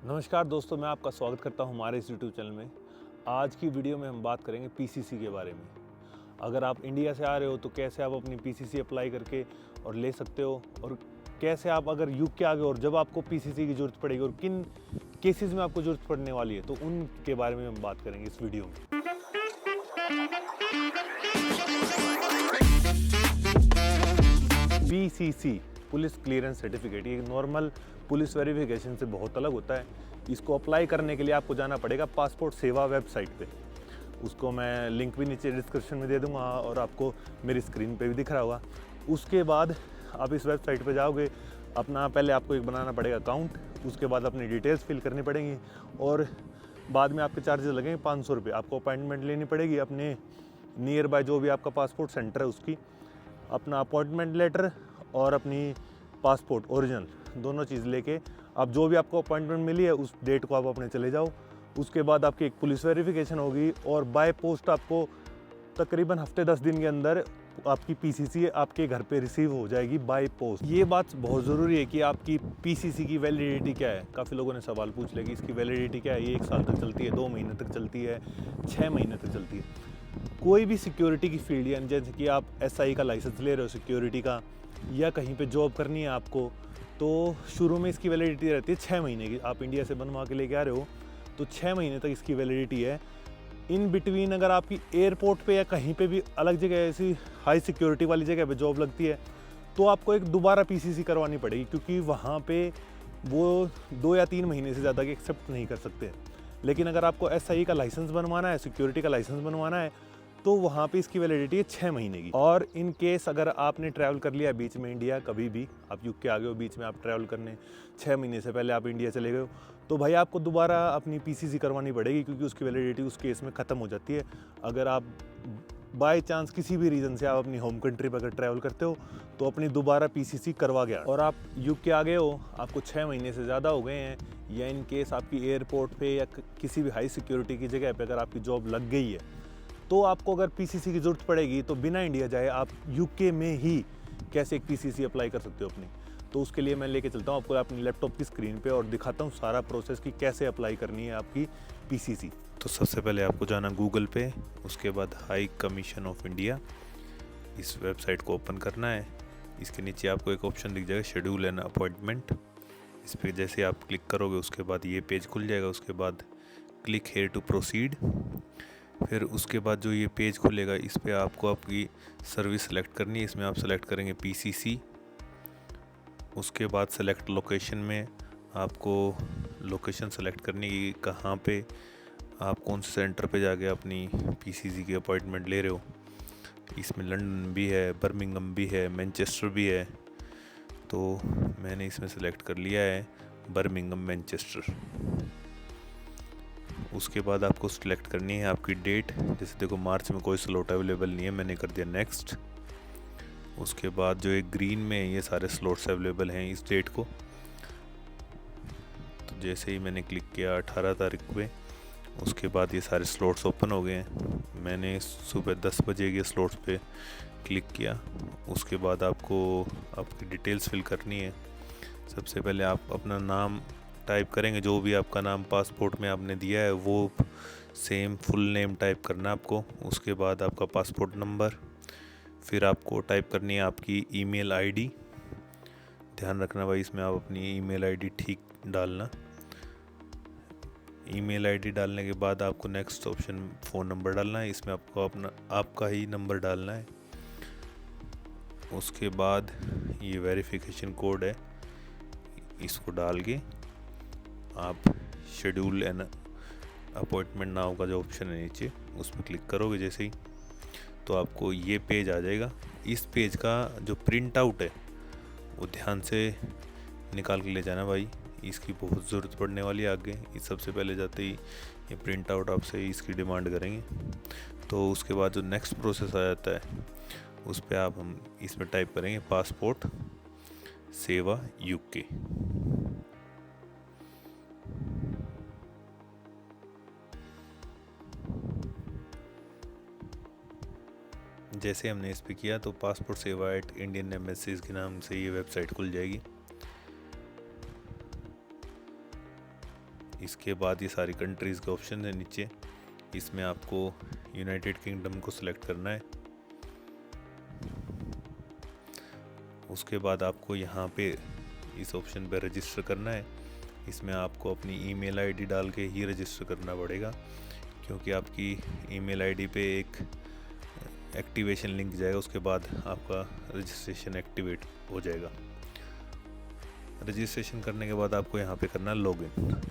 नमस्कार दोस्तों, मैं आपका स्वागत करता हूं हमारे इस यूट्यूब चैनल में। आज की वीडियो में हम बात करेंगे पीसीसी के बारे में। अगर आप इंडिया से आ रहे हो तो कैसे आप अपनी पीसीसी अप्लाई करके और ले सकते हो, और कैसे आप अगर यूके आ गए और जब आपको पीसीसी की ज़रूरत पड़ेगी और किन केसेस में आपको ज़रूरत पड़ने वाली है, तो उनके बारे में हम बात करेंगे इस वीडियो में। पीसीसी पुलिस क्लियरेंस सर्टिफिकेट, ये नॉर्मल पुलिस वेरिफिकेशन से बहुत अलग होता है। इसको अप्लाई करने के लिए आपको जाना पड़ेगा पासपोर्ट सेवा वेबसाइट पे। उसको मैं लिंक भी नीचे डिस्क्रिप्शन में दे दूंगा और आपको मेरी स्क्रीन पे भी दिख रहा होगा। उसके बाद आप इस वेबसाइट पे जाओगे, अपना पहले आपको एक बनाना पड़ेगा अकाउंट, उसके बाद अपनी डिटेल्स फिल करनी पड़ेंगी और बाद में आपके चार्जेस लगेंगे 500 रुपये। आपको अपॉइंटमेंट लेनी पड़ेगी अपने नियर बाय जो भी आपका पासपोर्ट सेंटर है उसकी, अपना अपॉइंटमेंट लेटर और अपनी पासपोर्ट ओरिजिनल दोनों चीज़ लेके आप जो भी आपको अपॉइंटमेंट मिली है उस डेट को आप अपने चले जाओ। उसके बाद आपकी एक पुलिस वेरिफिकेशन होगी और बाय पोस्ट आपको तकरीबन हफ्ते 10 दिन के अंदर आपकी पीसीसी आपके घर पे रिसीव हो जाएगी बाय पोस्ट। ये बात बहुत ज़रूरी है कि आपकी पीसीसी की वैलिडिटी क्या है। काफ़ी लोगों ने सवाल पूछ लिया कि इसकी वैलिडिटी क्या है, ये 1 साल तक चलती है, 2 महीने तक चलती है, 6 महीने तक चलती है। कोई भी सिक्योरिटी की फील्ड, यानी जैसे कि आप एसआई का लाइसेंस ले रहे हो सिक्योरिटी का, या कहीं पे जॉब करनी है आपको, तो शुरू में इसकी वैलिडिटी रहती है 6 महीने की। आप इंडिया से बनवा के लेके आ रहे हो तो 6 महीने तक इसकी वैलिडिटी है। इन बिटवीन अगर आपकी एयरपोर्ट पे या कहीं पे भी अलग जगह ऐसी हाई सिक्योरिटी वाली जगह पे जॉब लगती है तो आपको एक दोबारा पीसीसी करवानी पड़ेगी, क्योंकि वहाँ पे वो 2 या 3 महीने से ज़्यादा के एक्सेप्ट नहीं कर सकते। लेकिन अगर आपको एसआई का लाइसेंस बनवाना है, सिक्योरिटी का लाइसेंस बनवाना है, तो वहाँ पे इसकी वैलिडिटी है 6 महीने की। और इन केस अगर आपने ट्रैवल कर लिया बीच में इंडिया, कभी भी आप यूके आ गए हो, बीच में आप ट्रैवल करने 6 महीने से पहले आप इंडिया चले गए हो, तो भाई आपको दोबारा अपनी पीसीसी करवानी पड़ेगी, क्योंकि उसकी वैलिडिटी उस केस में ख़त्म हो जाती है। अगर आप बाय चांस किसी भी रीज़न से आप अपनी होम कंट्री पर अगर ट्रैवल करते हो तो अपनी दोबारा पीसीसी करवा गया और आप यूके आ गए हो, आपको 6 महीने से ज़्यादा हो गए हैं, या इन केस आपकी एयरपोर्ट पे या किसी भी हाई सिक्योरिटी की जगह पे अगर आपकी जॉब लग गई है, तो आपको अगर पीसीसी की ज़रूरत पड़ेगी तो बिना इंडिया जाए आप यूके में ही कैसे एक पीसीसी अप्लाई कर सकते हो अपनी। तो उसके लिए मैं लेके चलता हूँ आपको अपनी लैपटॉप की स्क्रीन पे और दिखाता हूँ सारा प्रोसेस कि कैसे अप्लाई करनी है आपकी पीसीसी। तो सबसे पहले आपको जाना गूगल पे, उसके बाद हाई कमीशन ऑफ इंडिया, इस वेबसाइट को ओपन करना है। इसके नीचे आपको एक ऑप्शन दिख जाएगा शेड्यूल एन अपॉइंटमेंट। इस पर जैसे आप क्लिक करोगे उसके बाद ये पेज खुल जाएगा। उसके बाद क्लिक हेयर टू प्रोसीड। फिर उसके बाद जो ये पेज खुलेगा इस पर आपको आपकी सर्विस सेलेक्ट करनी है। इसमें आप सेलेक्ट करेंगे पीसीसी। उसके बाद सेलेक्ट लोकेशन में आपको लोकेशन सेलेक्ट करनी है कि कहाँ पे आप कौन से सेंटर पे जाके अपनी पीसीसी की अपॉइंटमेंट ले रहे हो। इसमें लंदन भी है, बर्मिंघम भी है, मैनचेस्टर भी है, तो मैंने इसमें सेलेक्ट कर लिया है बर्मिंघम मैनचेस्टर। उसके बाद आपको सिलेक्ट करनी है आपकी डेट। जैसे देखो मार्च में कोई स्लॉट अवेलेबल नहीं है, मैंने कर दिया नेक्स्ट। उसके बाद जो एक ग्रीन में ये सारे स्लॉट्स अवेलेबल हैं इस डेट को, तो जैसे ही मैंने क्लिक किया 18 तारीख पे, उसके बाद ये सारे स्लॉट्स ओपन हो गए हैं। मैंने सुबह 10 बजे के स्लॉट्स पे क्लिक किया। उसके बाद आपको आपकी डिटेल्स फिल करनी है। सबसे पहले आप अपना नाम टाइप करेंगे, जो भी आपका नाम पासपोर्ट में आपने दिया है वो सेम फुल नेम टाइप करना आपको। उसके बाद आपका पासपोर्ट नंबर, फिर आपको टाइप करनी है आपकी ईमेल आईडी। ध्यान रखना भाई इसमें आप अपनी ईमेल आईडी ठीक डालना। ईमेल आईडी डालने के बाद आपको नेक्स्ट ऑप्शन फ़ोन नंबर डालना है। इसमें आपको अपना आपका ही नंबर डालना है। उसके बाद ये वेरिफिकेशन कोड है, इसको डाल के आप शेड्यूल एन अपॉइंटमेंट नाउ का जो ऑप्शन है नीचे उस पर क्लिक करोगे जैसे ही, तो आपको ये पेज आ जाएगा। इस पेज का जो प्रिंट आउट है वो ध्यान से निकाल के ले जाना भाई, इसकी बहुत ज़रूरत पड़ने वाली है आगे। इस सबसे पहले जाते ही ये प्रिंट आउट आपसे इसकी डिमांड करेंगे। तो उसके बाद जो नेक्स्ट प्रोसेस आ जाता है उस पर हम इसमें टाइप करेंगे पासपोर्ट सेवा यूके। जैसे हमने इस पर किया तो पासपोर्ट सेवा एट इंडियन एम्बेसीज के नाम से ये वेबसाइट खुल जाएगी। इसके बाद ये सारी कंट्रीज़ के ऑप्शन है नीचे, इसमें आपको यूनाइटेड किंगडम को सिलेक्ट करना है। उसके बाद आपको यहाँ पे इस ऑप्शन पे रजिस्टर करना है। इसमें आपको अपनी ईमेल आईडी डाल के ही रजिस्टर करना पड़ेगा, क्योंकि आपकी ईमेल आईडी पे एक एक्टिवेशन लिंक जाएगा, उसके बाद आपका रजिस्ट्रेशन एक्टिवेट हो जाएगा। रजिस्ट्रेशन करने के बाद आपको यहाँ पे करना है लॉगिन।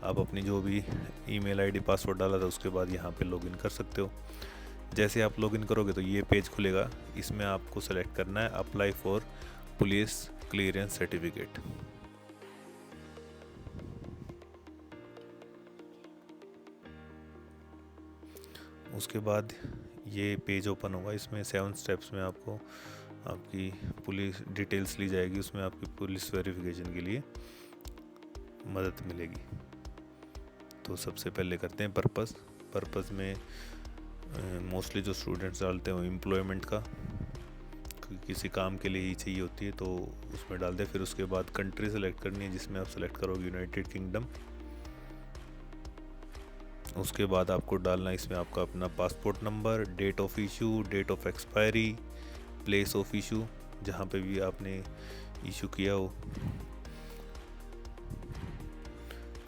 आप अपनी जो भी ईमेल आईडी पासवर्ड डाला था उसके बाद यहाँ पे लॉगिन कर सकते हो। जैसे आप लॉगिन करोगे तो ये पेज खुलेगा, इसमें आपको सेलेक्ट करना है apply for police clearance certificate. उसके बाद ये पेज ओपन होगा, इसमें 7 स्टेप्स में आपको आपकी पुलिस डिटेल्स ली जाएगी, उसमें आपकी पुलिस वेरिफिकेशन के लिए मदद मिलेगी। तो सबसे पहले करते हैं पर्पस में मोस्टली जो स्टूडेंट्स डालते हैं वो एम्प्लॉयमेंट का, किसी काम के लिए ही चाहिए होती है तो उसमें डाल दें। फिर उसके बाद कंट्री सेलेक्ट करनी है, जिसमें आप सेलेक्ट करोगे यूनाइटेड किंगडम। उसके बाद आपको डालना है इसमें आपका अपना passport number, date of issue, date of expiry, place of issue, जहाँ पे भी आपने इशू किया हो।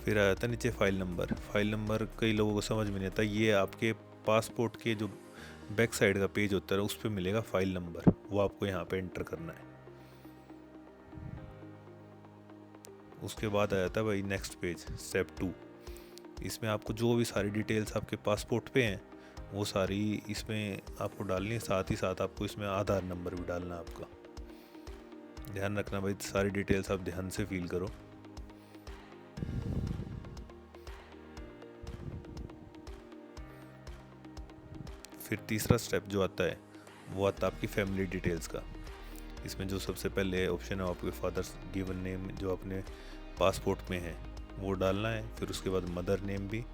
फिर आया था नीचे फाइल नंबर कई लोगों को समझ में नहीं आता, ये आपके पासपोर्ट के जो बैक साइड का पेज होता है उस पर मिलेगा फाइल नंबर, वो आपको यहाँ पे एंटर करना है। उसके बाद आया था भाई नेक्स्ट पेज, स्टेप 2। इसमें आपको जो भी सारी डिटेल्स आपके पासपोर्ट पे हैं वो सारी इसमें आपको डालनी है, साथ ही साथ आपको इसमें आधार नंबर भी डालना है आपका। ध्यान रखना भाई, सारी डिटेल्स आप ध्यान से फिल करो। फिर तीसरा स्टेप जो आता है वो आता है आपकी फैमिली डिटेल्स का। इसमें जो सबसे पहले ऑप्शन है आपके फादर्स गिवन नेम जो अपने पासपोर्ट में है वो डालना है। फिर उसके बाद मदर नेम भी,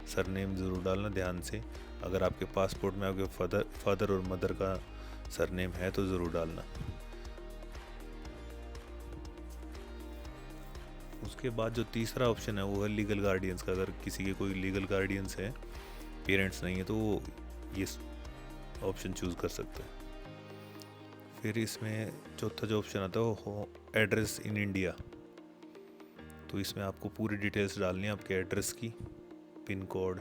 सर नेम ज़रूर डालना ध्यान से। अगर आपके पासपोर्ट में आपके फादर और मदर का सर नेम है तो ज़रूर डालना। उसके बाद जो तीसरा ऑप्शन है वो है लीगल गार्डियंस का। अगर किसी के कोई लीगल गार्डियंस है, पेरेंट्स नहीं है, तो वो ये ऑप्शन चूज़ कर सकते हैं। फिर इसमें चौथा जो ऑप्शन आता है वो एड्रेस इन इंडिया। तो इसमें आपको पूरी डिटेल्स डालनी है आपके एड्रेस की, पिन कोड,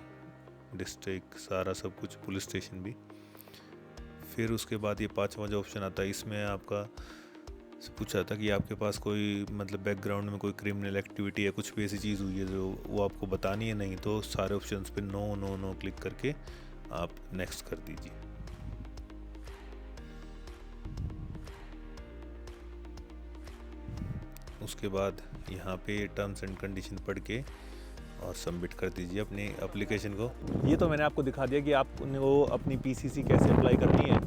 डिस्ट्रिक्ट, सारा सब कुछ, पुलिस स्टेशन भी। फिर उसके बाद ये पांचवा जो ऑप्शन आता है, इसमें आपका पूछा था कि आपके पास कोई मतलब बैकग्राउंड में कोई क्रिमिनल एक्टिविटी या कुछ भी ऐसी चीज़ हुई है जो वो आपको बतानी है। नहीं तो सारे ऑप्शंस पे नो नो नो क्लिक करके आप नेक्स्ट कर दीजिए। उसके बाद यहाँ पे टर्म्स एंड कंडीशन पढ़ के और सबमिट कर दीजिए अपनी एप्लीकेशन को। ये तो मैंने आपको दिखा दिया कि आपने वो अपनी पीसीसी कैसे अप्लाई करनी है।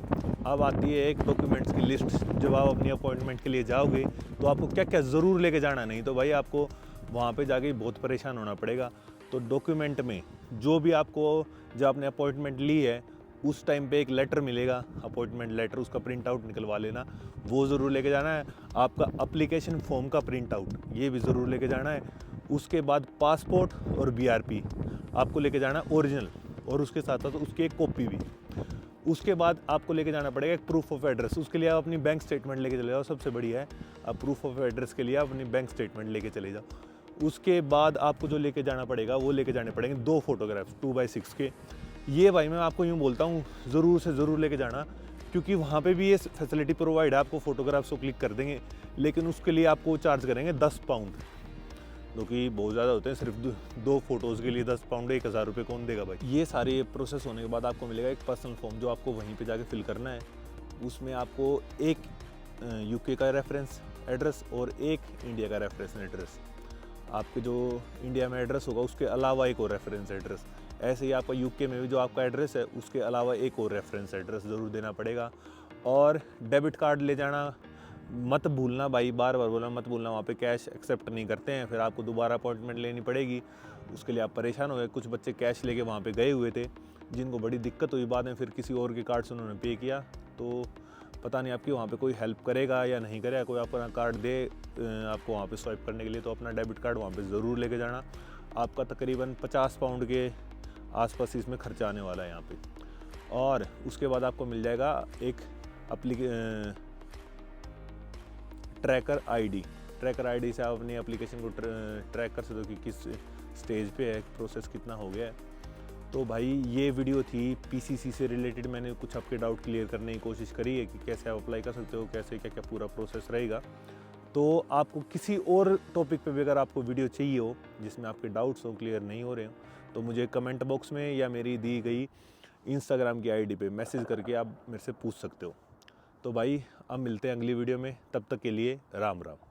अब आती है एक डॉक्यूमेंट्स की लिस्ट। जब आप अपनी अपॉइंटमेंट के लिए जाओगे तो आपको क्या क्या ज़रूर लेके जाना, नहीं तो भाई आपको वहाँ पे जाके बहुत परेशान होना पड़ेगा। तो डॉक्यूमेंट में जो भी आपको, जब आपने अपॉइंटमेंट ली है उस टाइम पे एक लेटर मिलेगा, अपॉइंटमेंट लेटर, उसका प्रिंट आउट निकलवा लेना, वो ज़रूर लेके जाना है। आपका एप्लीकेशन फॉर्म का प्रिंट आउट ये भी ज़रूर लेके जाना है। उसके बाद पासपोर्ट और बीआरपी आपको लेके जाना है ओरिजिनल, और उसके साथ साथ उसकी एक कॉपी भी। उसके बाद आपको लेके जाना पड़ेगा एक प्रूफ ऑफ एड्रेस। उसके लिए आप अपनी बैंक स्टेटमेंट लेके चले जाओ, सबसे बढ़िया है। आप प्रूफ ऑफ एड्रेस के लिए आप अपनी बैंक स्टेटमेंट लेके चले जाओ। उसके बाद आपको जो लेके जाना पड़ेगा वो लेके जाने पड़ेंगे 2 फोटोग्राफ्स 2x6 के। ये भाई मैं आपको यूँ बोलता हूँ ज़रूर से ज़रूर लेके जाना, क्योंकि वहाँ पे भी ये फैसिलिटी प्रोवाइड है। आपको फ़ोटोग्राफ्स को क्लिक कर देंगे, लेकिन उसके लिए आपको चार्ज करेंगे 10 पाउंड, जो कि बहुत ज़्यादा होते हैं। सिर्फ 2 फोटोज़ के लिए 10 पाउंड, 1000 रुपये कौन देगा भाई। ये सारे प्रोसेस होने के बाद आपको मिलेगा एक पर्सनल फॉर्म, जो आपको वहीं पे जाके फिल करना है। उसमें आपको एक यूके का रेफरेंस एड्रेस और एक इंडिया का रेफरेंस एड्रेस, आपके जो इंडिया में एड्रेस होगा उसके अलावा एक और रेफरेंस एड्रेस, ऐसे ही आपका यूके में भी जो आपका एड्रेस है उसके अलावा एक और रेफरेंस एड्रेस ज़रूर देना पड़ेगा। और डेबिट कार्ड ले जाना मत भूलना भाई, बार बार बोला मत भूलना, वहाँ पे कैश एक्सेप्ट नहीं करते हैं। फिर आपको दोबारा अपॉइंटमेंट लेनी पड़ेगी, उसके लिए आप परेशान हो गए। कुछ बच्चे कैश लेके वहाँ पे गए हुए थे, जिनको बड़ी दिक्कत हुई। बाद में फिर किसी और के कार्ड से उन्होंने पे किया, तो पता नहीं आपकी वहाँ पे कोई हेल्प करेगा या नहीं करेगा। कोई अपना कार्ड दे आपको वहाँ पे स्वाइप करने के लिए, तो अपना डेबिट कार्ड वहाँ पे ज़रूर लेके जाना। आपका तकरीबन 50 पाउंड के आसपास इसमें खर्चा आने वाला है यहाँ पे। और उसके बाद आपको मिल जाएगा एक ट्रैकर आईडी से आप अपनी एप्लीकेशन को ट्रैक कर सकते हो कि किस स्टेज पे है, प्रोसेस कितना हो गया है। तो भाई ये वीडियो थी पीसीसी से रिलेटेड, मैंने कुछ आपके डाउट क्लियर करने की कोशिश करी है कि कैसे आप अप्लाई कर सकते हो, कैसे क्या क्या पूरा प्रोसेस रहेगा। तो आपको किसी और टॉपिक पे भी अगर आपको वीडियो चाहिए हो जिसमें आपके डाउट्स हो, क्लियर नहीं हो रहे हो, तो मुझे कमेंट बॉक्स में या मेरी दी गई इंस्टाग्राम की आईडी पे मैसेज करके आप मेरे से पूछ सकते हो। तो भाई अब मिलते हैं अगली वीडियो में, तब तक के लिए राम राम।